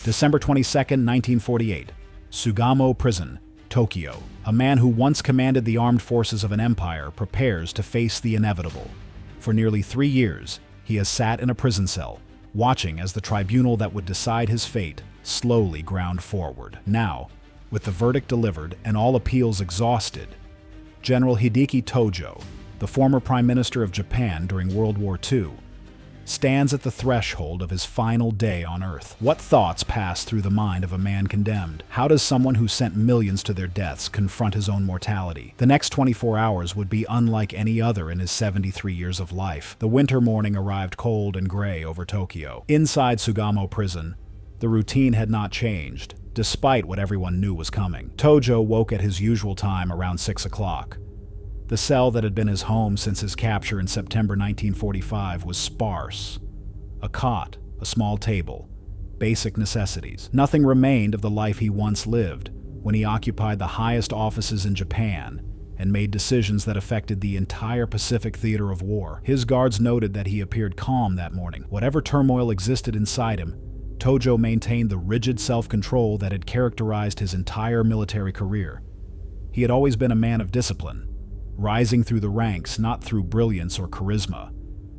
December 22, 1948. Sugamo Prison, Tokyo. A man who once commanded the armed forces of an empire prepares to face the inevitable. For nearly 3 years, he has sat in a prison cell, watching as the tribunal that would decide his fate slowly ground forward. Now, with the verdict delivered and all appeals exhausted, General Hideki Tojo, the former Prime Minister of Japan during World War II, stands at the threshold of his final day on Earth. What thoughts pass through the mind of a man condemned? How does someone who sent millions to their deaths confront his own mortality? The next 24 hours would be unlike any other in his 73 years of life. The winter morning arrived cold and gray over Tokyo. Inside Sugamo Prison, the routine had not changed, despite what everyone knew was coming. Tojo woke at his usual time around 6 o'clock. The cell that had been his home since his capture in September 1945 was sparse. A cot, a small table, basic necessities. Nothing remained of the life he once lived when he occupied the highest offices in Japan and made decisions that affected the entire Pacific theater of war. His guards noted that he appeared calm that morning. Whatever turmoil existed inside him, Tojo maintained the rigid self-control that had characterized his entire military career. He had always been a man of discipline, rising through the ranks not through brilliance or charisma,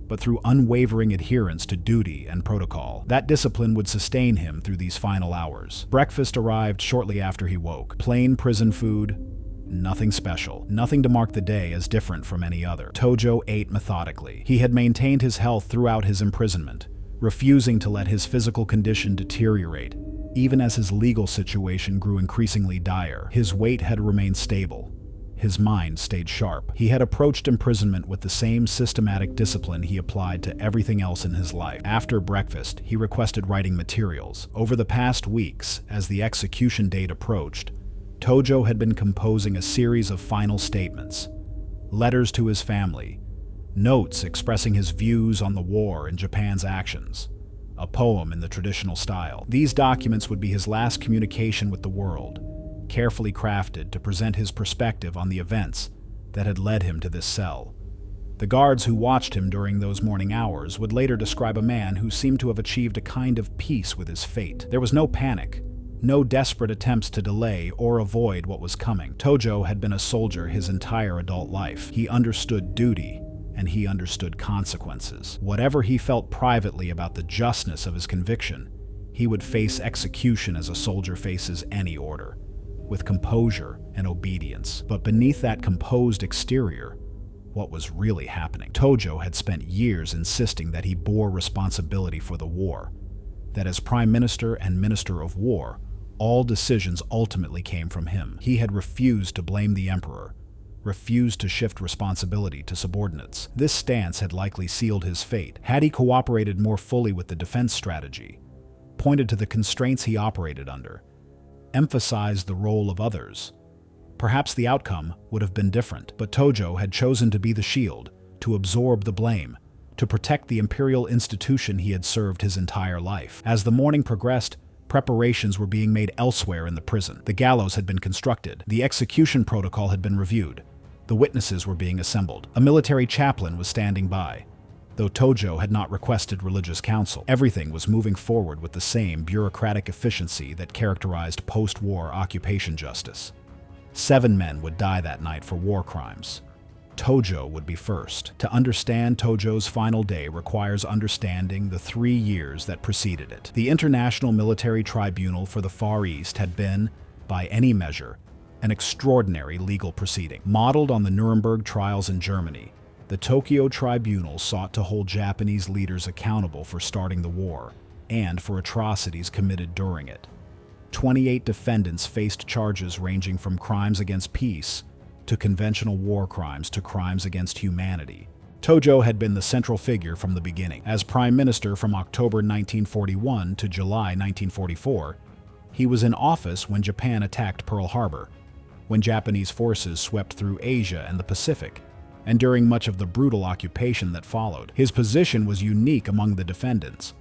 but through unwavering adherence to duty and protocol. That discipline would sustain him through these final hours. Breakfast arrived shortly after he woke. Plain prison food, nothing special, nothing to mark the day as different from any other. Tojo ate methodically. He had maintained his health throughout his imprisonment, refusing to let his physical condition deteriorate, even as his legal situation grew increasingly dire. His weight had remained stable. His mind stayed sharp. He had approached imprisonment with the same systematic discipline he applied to everything else in his life. After breakfast, he requested writing materials. Over the past weeks, as the execution date approached, Tojo had been composing a series of final statements, letters to his family, notes expressing his views on the war and Japan's actions, a poem in the traditional style. These documents would be his last communication with the world, carefully crafted to present his perspective on the events that had led him to this cell. The guards who watched him during those morning hours would later describe a man who seemed to have achieved a kind of peace with his fate. There was no panic, no desperate attempts to delay or avoid what was coming. Tojo had been a soldier his entire adult life. He understood duty, and he understood consequences. Whatever he felt privately about the justness of his conviction, he would face execution as a soldier faces any order, with composure and obedience. But beneath that composed exterior, what was really happening? Tojo had spent years insisting that he bore responsibility for the war, that as Prime Minister and Minister of War, all decisions ultimately came from him. He had refused to blame the emperor, refused to shift responsibility to subordinates. This stance had likely sealed his fate. Had he cooperated more fully with the defense strategy, pointed to the constraints he operated under, emphasized the role of others, perhaps the outcome would have been different. But Tojo had chosen to be the shield, to absorb the blame, to protect the imperial institution he had served his entire life. As the morning progressed, preparations were being made elsewhere in the prison. The gallows had been constructed. The execution protocol had been reviewed. The witnesses were being assembled. A military chaplain was standing by. Though Tojo had not requested religious counsel, everything was moving forward with the same bureaucratic efficiency that characterized post-war occupation justice. 7 men would die that night for war crimes. Tojo would be first. To understand Tojo's final day requires understanding the 3 years that preceded it. The International Military Tribunal for the Far East had been, by any measure, an extraordinary legal proceeding. Modeled on the Nuremberg trials in Germany, the Tokyo Tribunal sought to hold Japanese leaders accountable for starting the war and for atrocities committed during it. 28 defendants faced charges ranging from crimes against peace to conventional war crimes to crimes against humanity. Tojo had been the central figure from the beginning. As Prime Minister from October 1941 to July 1944, he was in office when Japan attacked Pearl Harbor, when Japanese forces swept through Asia and the Pacific, and during much of the brutal occupation that followed. His position was unique among the defendants.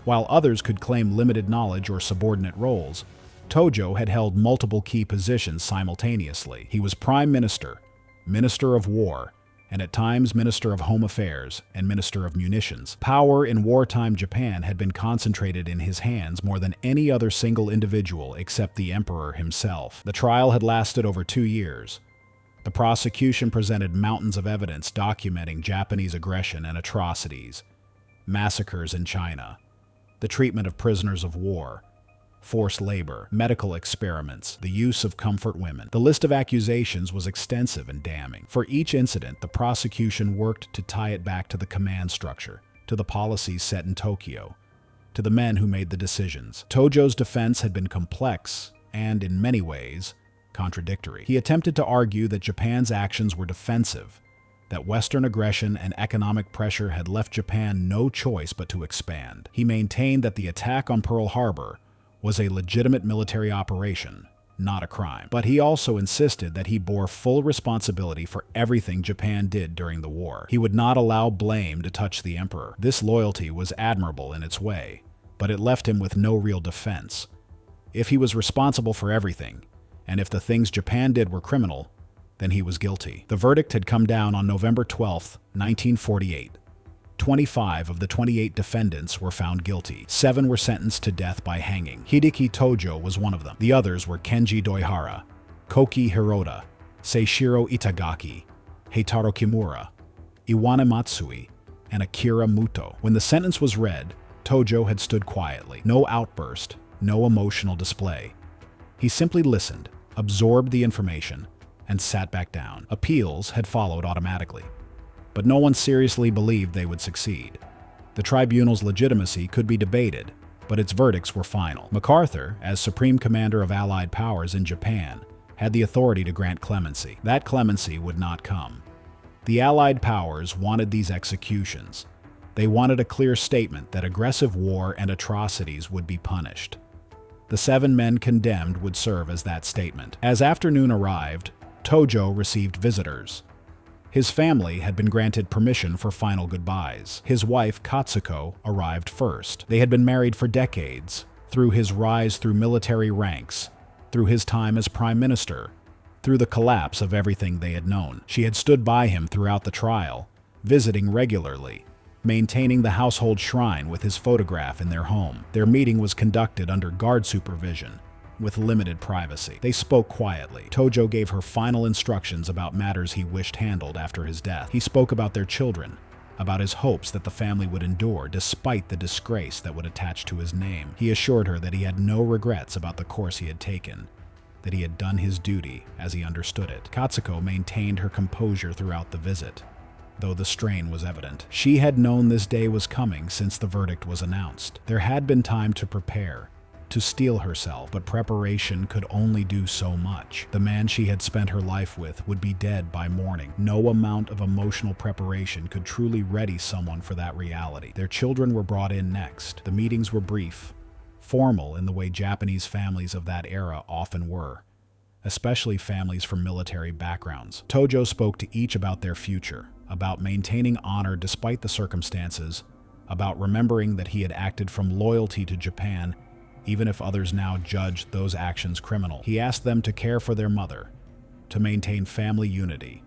While others could claim limited knowledge or subordinate roles, Tojo had held multiple key positions simultaneously. He was Prime Minister, Minister of War, and at times Minister of Home Affairs and Minister of Munitions. Power in wartime Japan had been concentrated in his hands more than any other single individual except the emperor himself. The trial had lasted over 2 years. The prosecution presented mountains of evidence documenting Japanese aggression and atrocities, massacres in China, the treatment of prisoners of war, forced labor, medical experiments, the use of comfort women. The list of accusations was extensive and damning. For each incident, the prosecution worked to tie it back to the command structure, to the policies set in Tokyo, to the men who made the decisions. Tojo's defense had been complex and, in many ways, contradictory. He attempted to argue that Japan's actions were defensive, that Western aggression and economic pressure had left Japan no choice but to expand. He maintained that the attack on Pearl Harbor was a legitimate military operation, not a crime. But he also insisted that he bore full responsibility for everything Japan did during the war. He would not allow blame to touch the emperor. This loyalty was admirable in its way, but it left him with no real defense. If he was responsible for everything, and if the things Japan did were criminal, then he was guilty. The verdict had come down on November 12, 1948. 25 of the 28 defendants were found guilty. 7 were sentenced to death by hanging. Hideki Tojo was one of them. The others were Kenji Doihara, Koki Hiroda, Seishiro Itagaki, Heitaro Kimura, Iwane Matsui, and Akira Muto. When the sentence was read, Tojo had stood quietly. No outburst, no emotional display. He simply listened, absorbed the information, and sat back down. Appeals had followed automatically, but no one seriously believed they would succeed. The tribunal's legitimacy could be debated, but its verdicts were final. MacArthur, as Supreme Commander of Allied powers in Japan, had the authority to grant clemency. That clemency would not come. The Allied powers wanted these executions. They wanted a clear statement that aggressive war and atrocities would be punished. The 7 men condemned would serve as that statement. As afternoon arrived, Tojo received visitors. His family had been granted permission for final goodbyes. His wife, Katsuko, arrived first. They had been married for decades, through his rise through military ranks, through his time as prime minister, through the collapse of everything they had known. She had stood by him throughout the trial, visiting regularly, maintaining the household shrine with his photograph in their home. Their meeting was conducted under guard supervision, with limited privacy. They spoke quietly. Tojo gave her final instructions about matters he wished handled after his death. He spoke about their children, about his hopes that the family would endure despite the disgrace that would attach to his name. He assured her that he had no regrets about the course he had taken, that he had done his duty as he understood it. Katsuko maintained her composure throughout the visit, though the strain was evident. She had known this day was coming since the verdict was announced. There had been time to prepare, to steel herself, but preparation could only do so much. The man she had spent her life with would be dead by morning. No amount of emotional preparation could truly ready someone for that reality. Their children were brought in next. The meetings were brief, formal in the way Japanese families of that era often were, especially families from military backgrounds. Tojo spoke to each about their future, about maintaining honor despite the circumstances, about remembering that he had acted from loyalty to Japan even if others now judged those actions criminal. He asked them to care for their mother, to maintain family unity,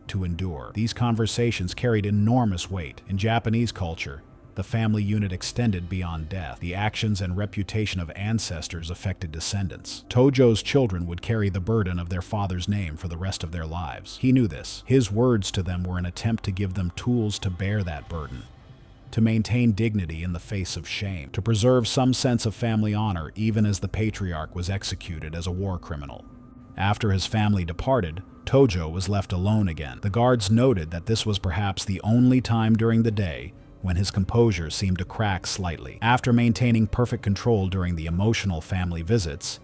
to endure. These conversations carried enormous weight. In Japanese culture, the family unit extended beyond death. The actions and reputation of ancestors affected descendants. Tojo's children would carry the burden of their father's name for the rest of their lives. He knew this. His words to them were an attempt to give them tools to bear that burden, to maintain dignity in the face of shame, to preserve some sense of family honor even as the patriarch was executed as a war criminal. After his family departed, Tojo was left alone again. The guards noted that this was perhaps the only time during the day when his composure seemed to crack slightly. After maintaining perfect control during the emotional family visits,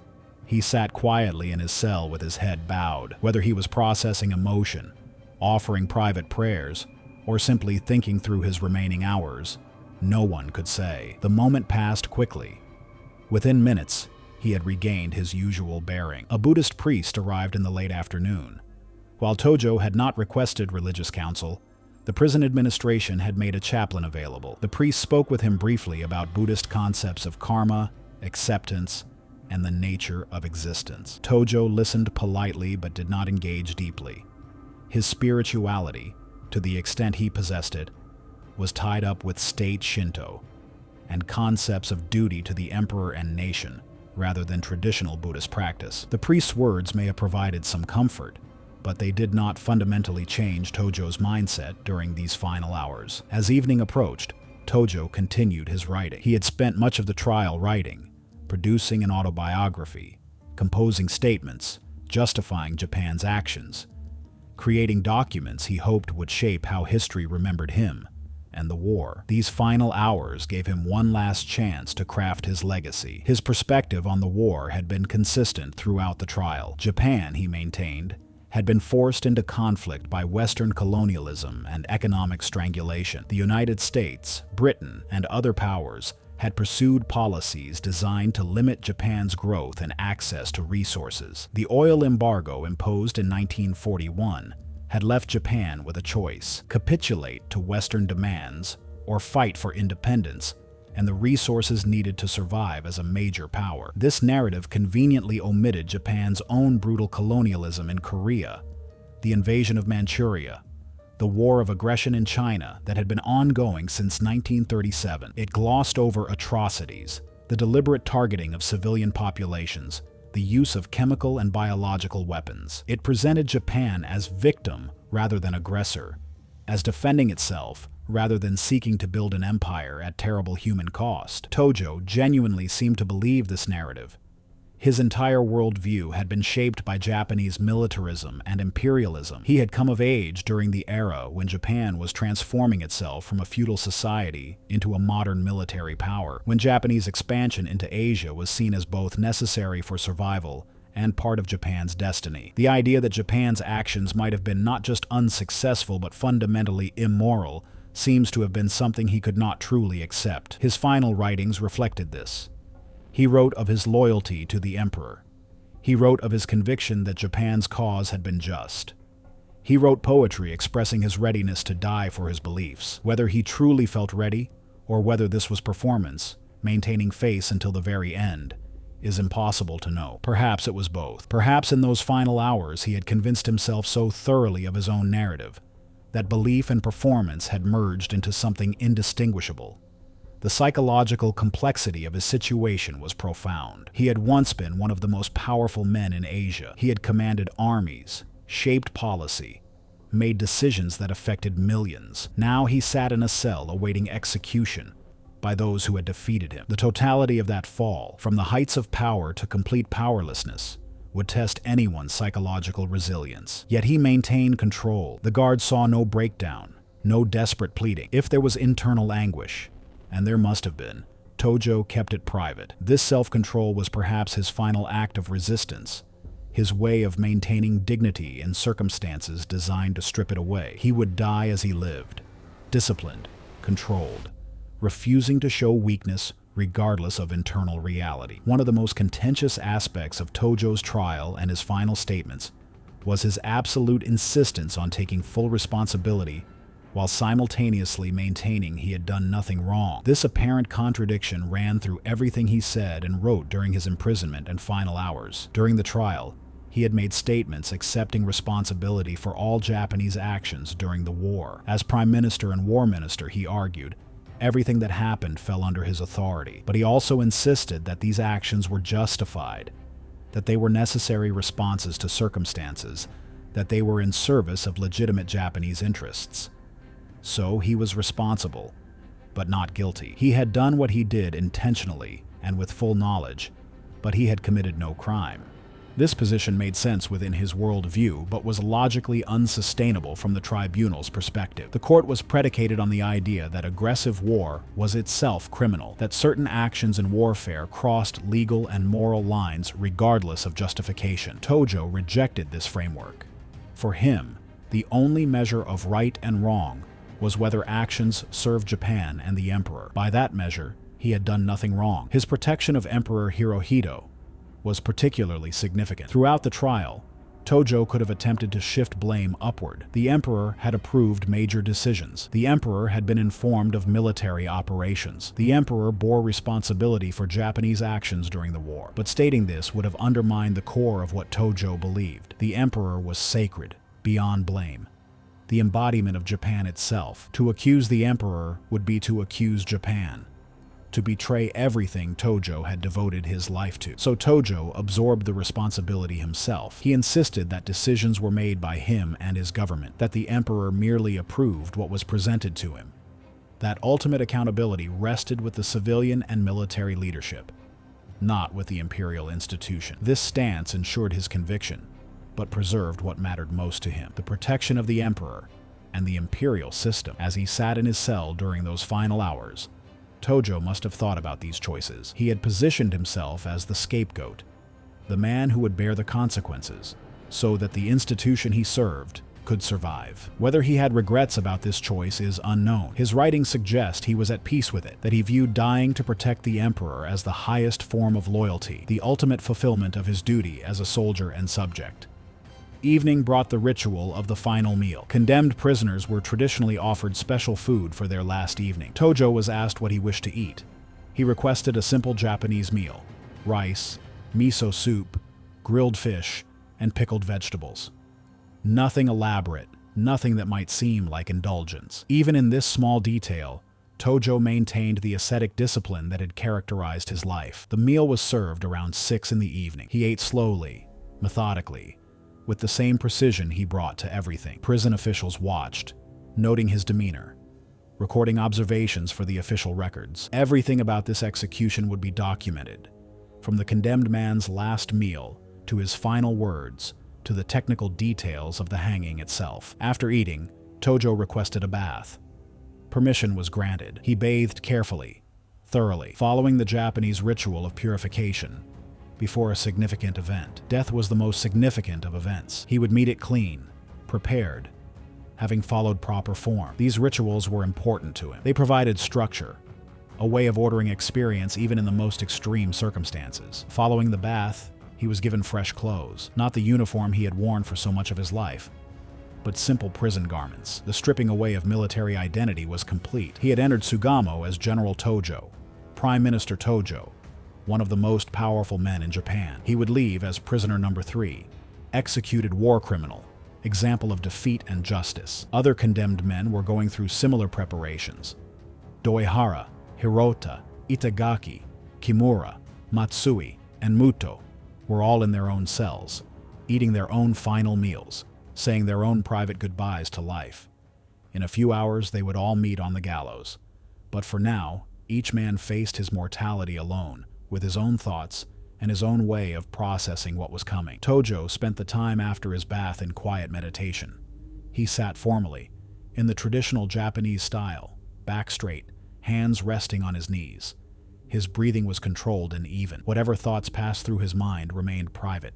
he sat quietly in his cell with his head bowed. Whether he was processing emotion, offering private prayers, or simply thinking through his remaining hours, no one could say. The moment passed quickly. Within minutes, he had regained his usual bearing. A Buddhist priest arrived in the late afternoon. While Tojo had not requested religious counsel, the prison administration had made a chaplain available. The priest spoke with him briefly about Buddhist concepts of karma, acceptance, and the nature of existence. Tojo listened politely but did not engage deeply. His spirituality, to the extent he possessed it, was tied up with state Shinto and concepts of duty to the emperor and nation, rather than traditional Buddhist practice. The priest's words may have provided some comfort, but they did not fundamentally change Tojo's mindset during these final hours. As evening approached, Tojo continued his writing. He had spent much of the trial writing, producing an autobiography, composing statements, justifying Japan's actions, creating documents he hoped would shape how history remembered him and the war. These final hours gave him one last chance to craft his legacy. His perspective on the war had been consistent throughout the trial. Japan, he maintained, had been forced into conflict by Western colonialism and economic strangulation. The United States, Britain, and other powers had pursued policies designed to limit Japan's growth and access to resources. The oil embargo imposed in 1941 had left Japan with a choice: capitulate to Western demands or fight for independence and the resources needed to survive as a major power. This narrative conveniently omitted Japan's own brutal colonialism in Korea, the invasion of Manchuria, the war of aggression in China that had been ongoing since 1937. It glossed over atrocities, the deliberate targeting of civilian populations, the use of chemical and biological weapons. It presented Japan as victim rather than aggressor, as defending itself rather than seeking to build an empire at terrible human cost. Tojo genuinely seemed to believe this narrative. His entire worldview had been shaped by Japanese militarism and imperialism. He had come of age during the era when Japan was transforming itself from a feudal society into a modern military power, when Japanese expansion into Asia was seen as both necessary for survival and part of Japan's destiny. The idea that Japan's actions might have been not just unsuccessful but fundamentally immoral seems to have been something he could not truly accept. His final writings reflected this. He wrote of his loyalty to the emperor. He wrote of his conviction that Japan's cause had been just. He wrote poetry expressing his readiness to die for his beliefs. Whether he truly felt ready, or whether this was performance, maintaining faith until the very end, is impossible to know. Perhaps it was both. Perhaps in those final hours he had convinced himself so thoroughly of his own narrative that belief and performance had merged into something indistinguishable. The psychological complexity of his situation was profound. He had once been one of the most powerful men in Asia. He had commanded armies, shaped policy, made decisions that affected millions. Now he sat in a cell awaiting execution by those who had defeated him. The totality of that fall, from the heights of power to complete powerlessness, would test anyone's psychological resilience. Yet he maintained control. The guards saw no breakdown, no desperate pleading. If there was internal anguish, and there must have been, Tojo kept it private. This self-control was perhaps his final act of resistance, his way of maintaining dignity in circumstances designed to strip it away. He would die as he lived, disciplined, controlled, refusing to show weakness regardless of internal reality. One of the most contentious aspects of Tojo's trial and his final statements was his absolute insistence on taking full responsibility while simultaneously maintaining he had done nothing wrong. This apparent contradiction ran through everything he said and wrote during his imprisonment and final hours. During the trial, he had made statements accepting responsibility for all Japanese actions during the war. As Prime Minister and War Minister, he argued, everything that happened fell under his authority. But he also insisted that these actions were justified, that they were necessary responses to circumstances, that they were in service of legitimate Japanese interests. So he was responsible, but not guilty. He had done what he did intentionally and with full knowledge, but he had committed no crime. This position made sense within his worldview, but was logically unsustainable from the tribunal's perspective. The court was predicated on the idea that aggressive war was itself criminal, that certain actions in warfare crossed legal and moral lines regardless of justification. Tojo rejected this framework. For him, the only measure of right and wrong was whether actions served Japan and the emperor. By that measure, he had done nothing wrong. His protection of Emperor Hirohito was particularly significant. Throughout the trial, Tojo could have attempted to shift blame upward. The emperor had approved major decisions. The emperor had been informed of military operations. The emperor bore responsibility for Japanese actions during the war. But stating this would have undermined the core of what Tojo believed. The emperor was sacred, beyond blame. the embodiment of Japan itself. To accuse the emperor would be to accuse Japan, to betray everything Tojo had devoted his life to. So Tojo absorbed the responsibility himself. He insisted that decisions were made by him and his government, that the emperor merely approved what was presented to him. That ultimate accountability rested with the civilian and military leadership, not with the imperial institution. This stance ensured his conviction, but preserved what mattered most to him: the protection of the emperor and the imperial system. As he sat in his cell during those final hours, Tojo must have thought about these choices. He had positioned himself as the scapegoat, the man who would bear the consequences, so that the institution he served could survive. Whether he had regrets about this choice is unknown. His writings suggest he was at peace with it, that he viewed dying to protect the emperor as the highest form of loyalty, the ultimate fulfillment of his duty as a soldier and subject. Evening brought the ritual of the final meal. Condemned prisoners were traditionally offered special food for their last evening. Tojo was asked what he wished to eat. He requested a simple Japanese meal: rice, miso soup, grilled fish, and pickled vegetables. Nothing elaborate, nothing that might seem like indulgence. Even in this small detail, Tojo maintained the ascetic discipline that had characterized his life. The meal was served around 6 in the evening. He ate slowly, methodically, with the same precision he brought to everything. Prison officials watched, noting his demeanor, recording observations for the official records. Everything about this execution would be documented, from the condemned man's last meal to his final words to the technical details of the hanging itself. After eating, Tojo requested a bath. Permission was granted. He bathed carefully, thoroughly, following the Japanese ritual of purification before a significant event. Death was the most significant of events. He would meet it clean, prepared, having followed proper form. These rituals were important to him. They provided structure, a way of ordering experience even in the most extreme circumstances. Following the bath, he was given fresh clothes, not the uniform he had worn for so much of his life, but simple prison garments. The stripping away of military identity was complete. He had entered Sugamo as General Tojo, Prime Minister Tojo, one of the most powerful men in Japan. He would leave as prisoner number 3, executed war criminal, example of defeat and justice. Other condemned men were going through similar preparations. Doihara, Hirota, Itagaki, Kimura, Matsui, and Muto were all in their own cells, eating their own final meals, saying their own private goodbyes to life. In a few hours, they would all meet on the gallows. But for now, each man faced his mortality alone, with his own thoughts and his own way of processing what was coming. Tojo spent the time after his bath in quiet meditation. He sat formally, in the traditional Japanese style, back straight, hands resting on his knees. His breathing was controlled and even. Whatever thoughts passed through his mind remained private.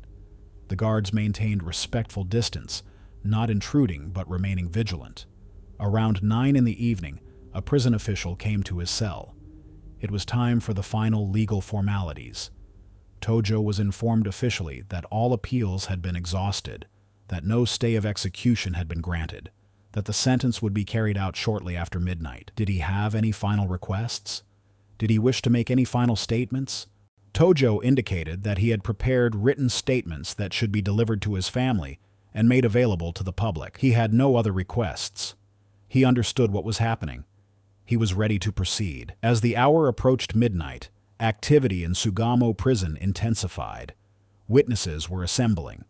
The guards maintained respectful distance, not intruding but remaining vigilant. Around 9 in the evening, a prison official came to his cell. It was time for the final legal formalities. Tojo was informed officially that all appeals had been exhausted, that no stay of execution had been granted, that the sentence would be carried out shortly after midnight. Did he have any final requests? Did he wish to make any final statements? Tojo indicated that he had prepared written statements that should be delivered to his family and made available to the public. He had no other requests. He understood what was happening. He was ready to proceed. As the hour approached midnight, activity in Sugamo Prison intensified. Witnesses were assembling.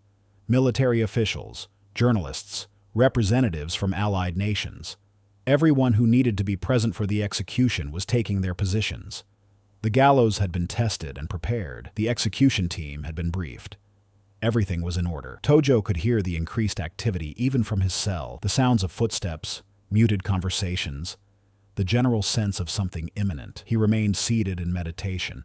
Military officials, journalists, representatives from allied nations. Everyone who needed to be present for the execution was taking their positions. The gallows had been tested and prepared. The execution team had been briefed. Everything was in order. Tojo could hear the increased activity even from his cell, the sounds of footsteps, muted conversations, the general sense of something imminent. He remained seated in meditation,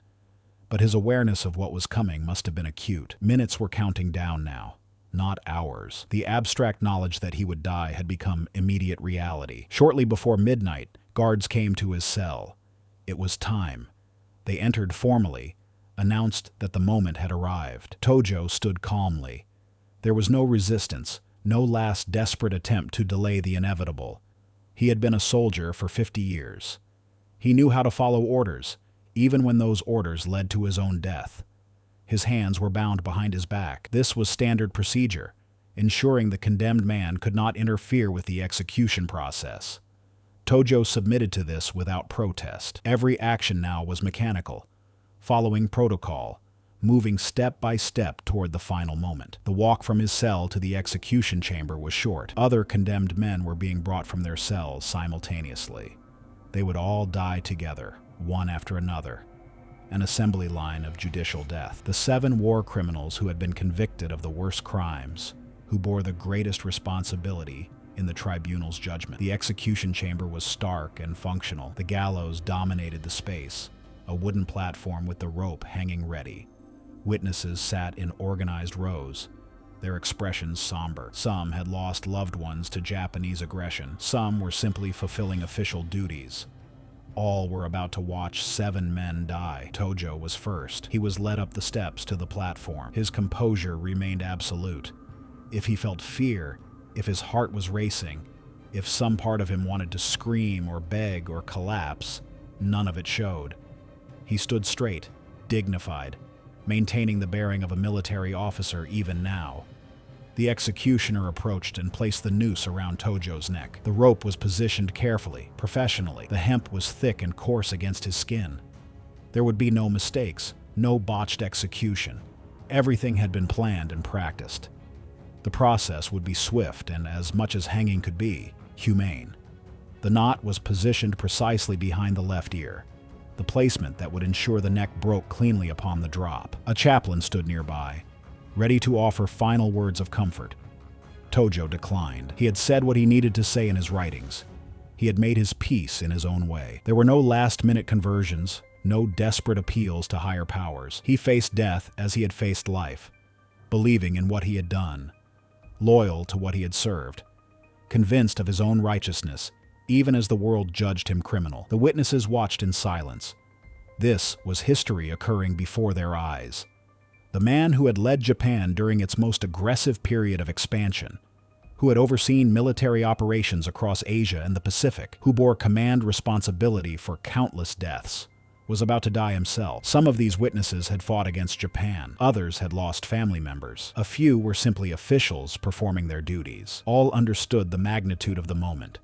but his awareness of what was coming must have been acute. Minutes were counting down now, not hours. The abstract knowledge that he would die had become immediate reality. Shortly before midnight, guards came to his cell. It was time. They entered formally, announced that the moment had arrived. Tojo stood calmly. There was no resistance, no last desperate attempt to delay the inevitable. He had been a soldier for 50 years. He knew how to follow orders, even when those orders led to his own death. His hands were bound behind his back. This was standard procedure. ensuring the condemned man could not interfere with the execution process. Tojo submitted to this without protest. Every action now was mechanical, following protocol, moving step by step toward the final moment. The walk from his cell to the execution chamber was short. Other condemned men were being brought from their cells simultaneously. They would all die together, one after another. An assembly line of judicial death. The 7 war criminals who had been convicted of the worst crimes, who bore the greatest responsibility in the tribunal's judgment. The execution chamber was stark and functional. The gallows dominated the space, a wooden platform with the rope hanging ready. Witnesses sat in organized rows, their expressions somber. Some had lost loved ones to Japanese aggression. Some were simply fulfilling official duties. All were about to watch 7 men die. Tojo was first. He was led up the steps to the platform. His composure remained absolute. If he felt fear, if his heart was racing, if some part of him wanted to scream or beg or collapse, none of it showed. He stood straight, dignified, maintaining the bearing of a military officer even now. The executioner approached and placed the noose around Tojo's neck. The rope was positioned carefully, professionally. The hemp was thick and coarse against his skin. There would be no mistakes, no botched execution. Everything had been planned and practiced. The process would be swift and, as much as hanging could be, humane. The knot was positioned precisely behind the left ear, the placement that would ensure the neck broke cleanly upon the drop. A chaplain stood nearby, ready to offer final words of comfort. Tojo declined. He had said what he needed to say in his writings. He had made his peace in his own way. There were no last-minute conversions, no desperate appeals to higher powers. He faced death as he had faced life, believing in what he had done, loyal to what he had served, convinced of his own righteousness, even as the world judged him criminal. The witnesses watched in silence. This was history occurring before their eyes. The man who had led Japan during its most aggressive period of expansion, who had overseen military operations across Asia and the Pacific, who bore command responsibility for countless deaths, was about to die himself. Some of these witnesses had fought against Japan. Others had lost family members. A few were simply officials performing their duties. All understood the magnitude of the moment.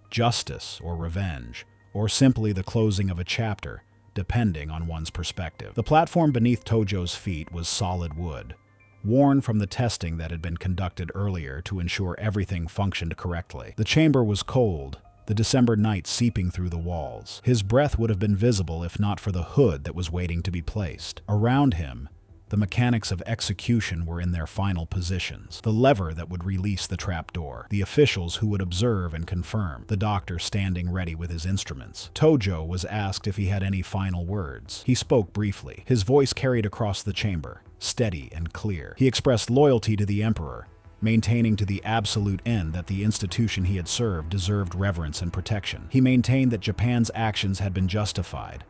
Justice or revenge, or simply the closing of a chapter, depending on one's perspective. The platform beneath Tojo's feet was solid wood, worn from the testing that had been conducted earlier to ensure everything functioned correctly. The chamber was cold, the December night seeping through the walls. His breath would have been visible if not for the hood that was waiting to be placed. Around him, the mechanics of execution were in their final positions. The lever that would release the trapdoor, the officials who would observe and confirm, the doctor standing ready with his instruments. Tojo was asked if he had any final words. He spoke briefly. His voice carried across the chamber, steady and clear. He expressed loyalty to the emperor, maintaining to the absolute end that the institution he had served deserved reverence and protection. He maintained that Japan's actions had been justified,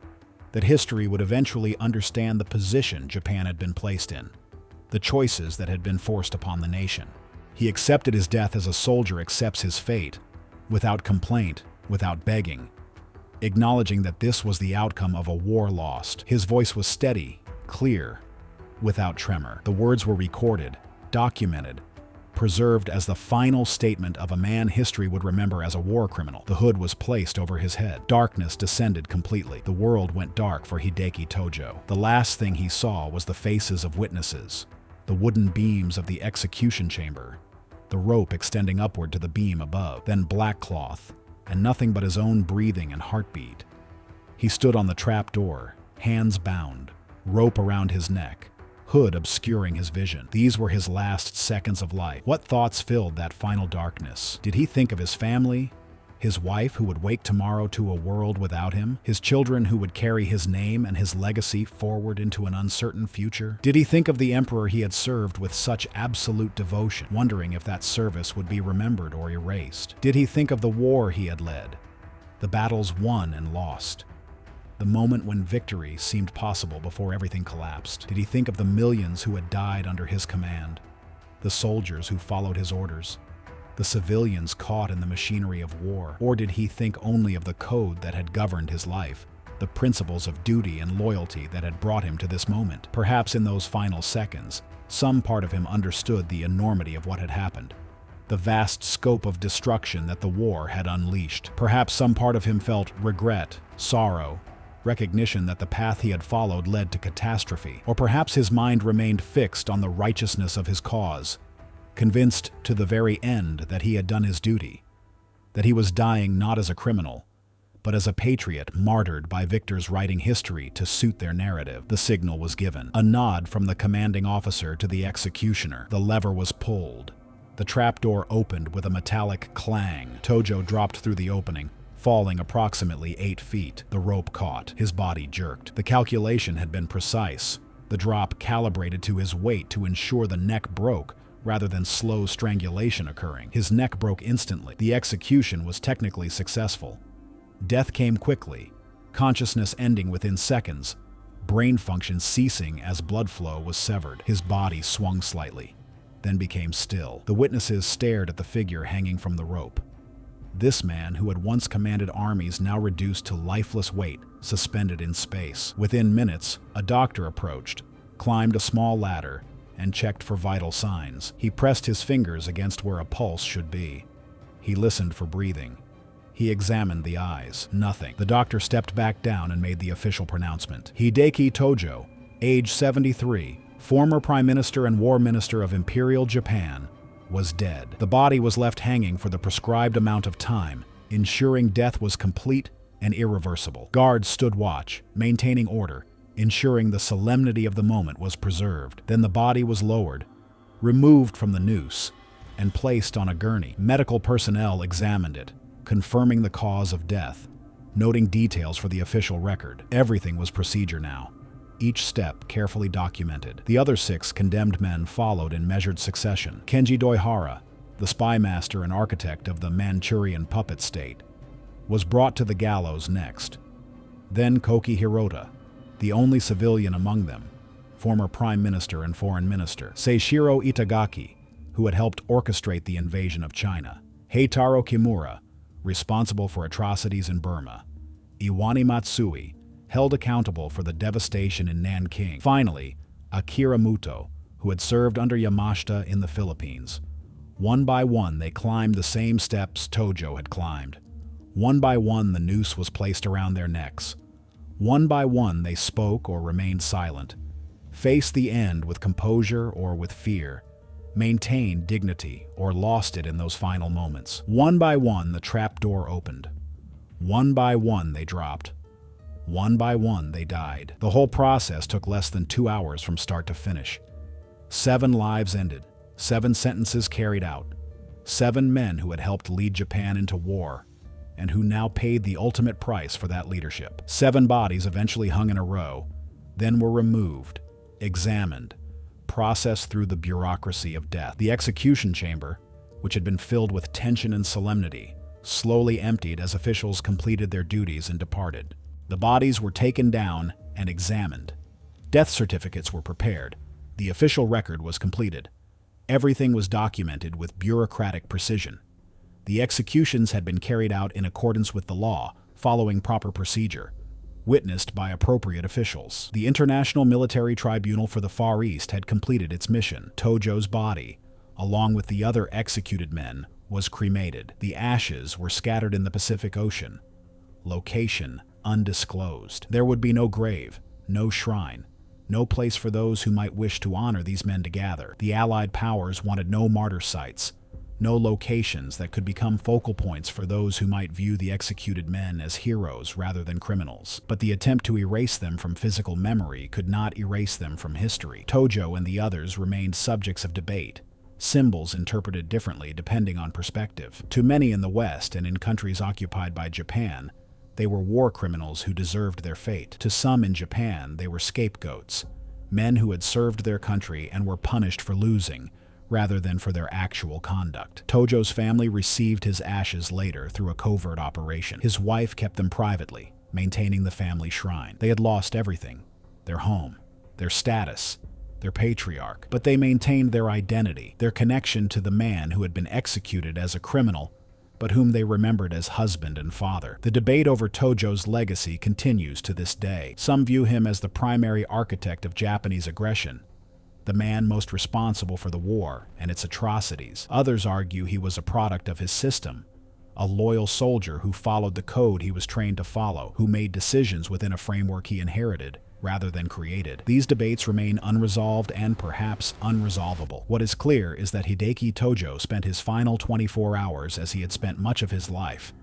that history would eventually understand the position Japan had been placed in, the choices that had been forced upon the nation. He accepted his death as a soldier accepts his fate, without complaint, without begging, acknowledging that this was the outcome of a war lost. His voice was steady, clear, without tremor. The words were recorded, documented, preserved as the final statement of a man history would remember as a war criminal. The hood was placed over his head. Darkness descended completely. The world went dark for Hideki Tojo. The last thing he saw was the faces of witnesses, the wooden beams of the execution chamber, the rope extending upward to the beam above, then black cloth, and nothing but his own breathing and heartbeat. He stood on the trap door, hands bound, rope around his neck, hood obscuring his vision. These were his last seconds of life. What thoughts filled that final darkness? Did he think of his family? His wife who would wake tomorrow to a world without him? His children who would carry his name and his legacy forward into an uncertain future? Did he think of the emperor he had served with such absolute devotion, wondering if that service would be remembered or erased? Did he think of the war he had led, the battles won and lost, the moment when victory seemed possible before everything collapsed? Did he think of the millions who had died under his command, the soldiers who followed his orders, the civilians caught in the machinery of war? Or did he think only of the code that had governed his life, the principles of duty and loyalty that had brought him to this moment. Perhaps in those final seconds, some part of him understood the enormity of what had happened, the vast scope of destruction that the war had unleashed. Perhaps some part of him felt regret, sorrow, recognition that the path he had followed led to catastrophe. Or perhaps his mind remained fixed on the righteousness of his cause, convinced to the very end that he had done his duty, that he was dying not as a criminal, but as a patriot martyred by victors writing history to suit their narrative. The signal was given. A nod from the commanding officer to the executioner. The lever was pulled. The trapdoor opened with a metallic clang. Tojo dropped through the opening, falling approximately 8 feet. The rope caught. His body jerked. The calculation had been precise. The drop calibrated to his weight to ensure the neck broke, rather than slow strangulation occurring. His neck broke instantly. The execution was technically successful. Death came quickly, consciousness ending within seconds, brain function ceasing as blood flow was severed. His body swung slightly, then became still. The witnesses stared at the figure hanging from the rope. This man, who had once commanded armies, now reduced to lifeless weight, suspended in space. Within minutes, a doctor approached, climbed a small ladder, and checked for vital signs. He pressed his fingers against where a pulse should be. He listened for breathing. He examined the eyes. Nothing. The doctor stepped back down and made the official pronouncement. Hideki Tojo, age 73, former Prime Minister and War Minister of Imperial Japan, was dead. The body was left hanging for the prescribed amount of time, ensuring death was complete and irreversible. Guards stood watch, maintaining order, ensuring the solemnity of the moment was preserved. Then the body was lowered, removed from the noose, and placed on a gurney. Medical personnel examined it, confirming the cause of death, noting details for the official record. Everything was procedure now, each step carefully documented. The other 6 condemned men followed in measured succession. Kenji Doihara, the spy master and architect of the Manchurian puppet state, was brought to the gallows next. Then Koki Hirota, the only civilian among them, former Prime Minister and Foreign Minister. Seishiro Itagaki, who had helped orchestrate the invasion of China. Heitaro Kimura, responsible for atrocities in Burma. Iwani Matsui, held accountable for the devastation in Nanking. Finally, Akira Muto, who had served under Yamashita in the Philippines. One by one, they climbed the same steps Tojo had climbed. One by one, the noose was placed around their necks. One by one, they spoke or remained silent, faced the end with composure or with fear, maintained dignity or lost it in those final moments. One by one, the trapdoor opened. One by one, they dropped. One by one, they died. The whole process took less than 2 hours from start to finish. 7 lives ended, 7 sentences carried out, 7 men who had helped lead Japan into war, and who now paid the ultimate price for that leadership. 7 bodies eventually hung in a row, then were removed, examined, processed through the bureaucracy of death. The execution chamber, which had been filled with tension and solemnity, slowly emptied as officials completed their duties and departed. The bodies were taken down and examined. Death certificates were prepared. The official record was completed. Everything was documented with bureaucratic precision. The executions had been carried out in accordance with the law, following proper procedure, witnessed by appropriate officials. The International Military Tribunal for the Far East had completed its mission. Tojo's body, along with the other executed men, was cremated. The ashes were scattered in the Pacific Ocean. Location undisclosed. There would be no grave, no shrine, no place for those who might wish to honor these men to gather. The Allied powers wanted no martyr sites, no locations that could become focal points for those who might view the executed men as heroes rather than criminals. But the attempt to erase them from physical memory could not erase them from history. Tojo and the others remained subjects of debate, symbols interpreted differently depending on perspective. To many in the West and in countries occupied by Japan, they were war criminals who deserved their fate. To some in Japan, they were scapegoats, men who had served their country and were punished for losing, rather than for their actual conduct. Tojo's family received his ashes later through a covert operation. His wife kept them privately, maintaining the family shrine. They had lost everything: their home, their status, their patriarch. But they maintained their identity, their connection to the man who had been executed as a criminal, but whom they remembered as husband and father. The debate over Tojo's legacy continues to this day. Some view him as the primary architect of Japanese aggression, the man most responsible for the war and its atrocities. Others argue he was a product of his system, a loyal soldier who followed the code he was trained to follow, who made decisions within a framework he inherited rather than created. These debates remain unresolved and perhaps unresolvable. What is clear is that Hideki Tojo spent his final 24 hours as he had spent much of his life: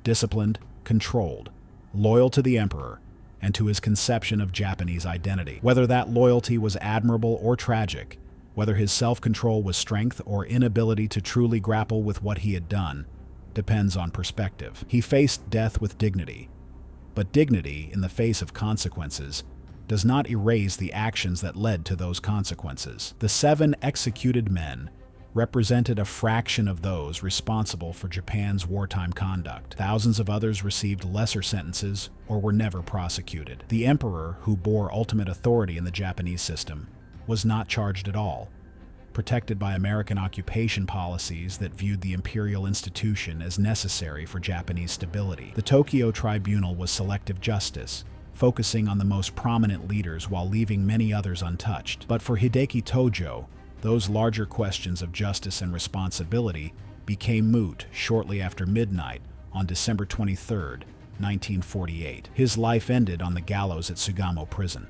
disciplined, controlled, loyal to the emperor, and to his conception of Japanese identity. Whether that loyalty was admirable or tragic, whether his self-control was strength or inability to truly grapple with what he had done, depends on perspective. He faced death with dignity, but dignity in the face of consequences does not erase the actions that led to those consequences. The 7 executed men represented a fraction of those responsible for Japan's wartime conduct. Thousands of others received lesser sentences or were never prosecuted. The emperor, who bore ultimate authority in the Japanese system, was not charged at all, protected by American occupation policies that viewed the imperial institution as necessary for Japanese stability. The Tokyo tribunal was selective justice, focusing on the most prominent leaders while leaving many others untouched. But for Hideki Tojo, those larger questions of justice and responsibility became moot shortly after midnight on December 23, 1948. His life ended on the gallows at Sugamo Prison.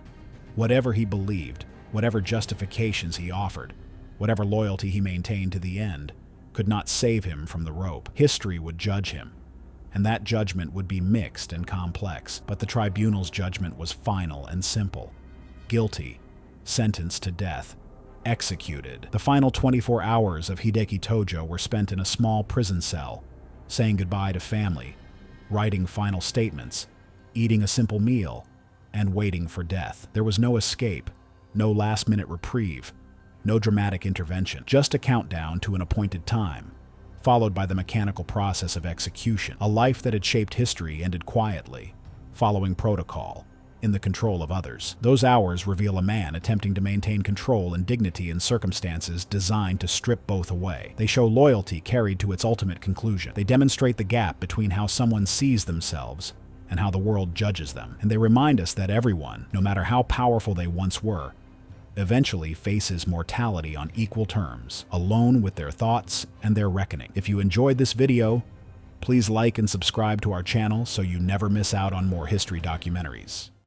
Whatever he believed, whatever justifications he offered, whatever loyalty he maintained to the end, could not save him from the rope. History would judge him, and that judgment would be mixed and complex. But the tribunal's judgment was final and simple: guilty, sentenced to death, executed. The final 24 hours of Hideki Tojo were spent in a small prison cell, saying goodbye to family, writing final statements, eating a simple meal, and waiting for death. There was no escape, no last-minute reprieve, no dramatic intervention, just a countdown to an appointed time, followed by the mechanical process of execution. A life that had shaped history ended quietly, following protocol, in the control of others. Those hours reveal a man attempting to maintain control and dignity in circumstances designed to strip both away. They show loyalty carried to its ultimate conclusion. They demonstrate the gap between how someone sees themselves and how the world judges them. And they remind us that everyone, no matter how powerful they once were, eventually faces mortality on equal terms, alone with their thoughts and their reckoning. If you enjoyed this video, please like and subscribe to our channel so you never miss out on more history documentaries.